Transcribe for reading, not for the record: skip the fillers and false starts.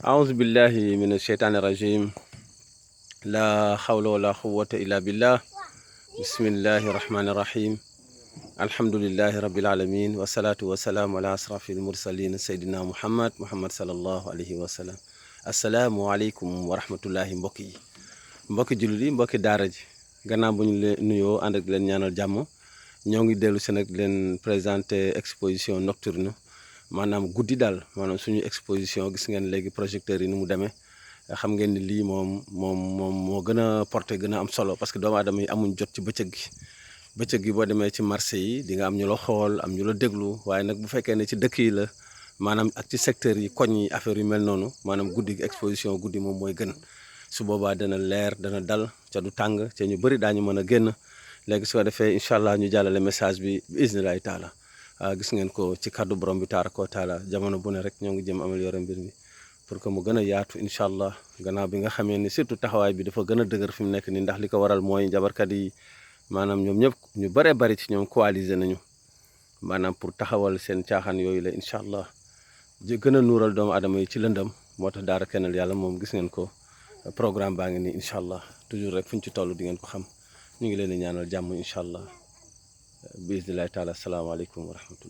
أعوذ بالله من الشيطان الرجيم لا حول ولا قوة إلا بالله بسم الله الرحمن الرحيم الحمد لله رب العالمين والصلاة والسلام على أشرف المرسلين سيدنا محمد صلى الله عليه وسلم السلام عليكم ورحمة الله mbokki jullit yi mbokki daara ji gannaaw bu ñu leen nuyoo ànd ak leen ñaanal jàmm ñoo ngi dellu si nag leen présenter exposition nocturne maanaam guddi daal maanaam suñu exposition gis ngeen léegi projecteurs yi ni mu demee xam ngeen ni lii moom moo gën a porté gën a am solo parce que doomu aadama yi amuñ jot ci bëccëg gi boo demee ci marché yi di nga am ñu la xool am ñu la déglu waaye nag bu fekkee ne ci dëkk yi la maanaam ak ci secteurs yi koñ yi affaire yu mel noonu maanaam guddi gi exposition guddi moom mooy gën su boobaa dana leer dana dal ca du tàng ca ñu bëri daañu mën a génn léegi su ko defee incha allah ñu jàllale message bi isnillahi taala gis ngeen ko ci kàddu borom bi taaraka wa taala jamono bu ne rek ñoo ngi jëm améliorer mbir mi pour que mu gën a yaatu incha allah gannaaw bi nga xamee ni surtout taxawaay bi dafa gën a dëgër fi mu nekk nii ndax li ko waral mooy njabarkat yi maanaam ñoom ñëpp ñu bëree bëri ci ñoom coaliser nañu maanaam pour taxawal seen caaxaan yooyu la incha allah gën a nuural doomu aadama yi ci lëndam moo tax daara kennal yàlla moom gis ngeen ko programme baa ngi nii incha allah toujours rek fu ñu ci toll di ngeen ko xam ñu ngi leen di ñaanal jàmm incha allah bi isnillahi taala asalaamaaleykum wa rahmatullah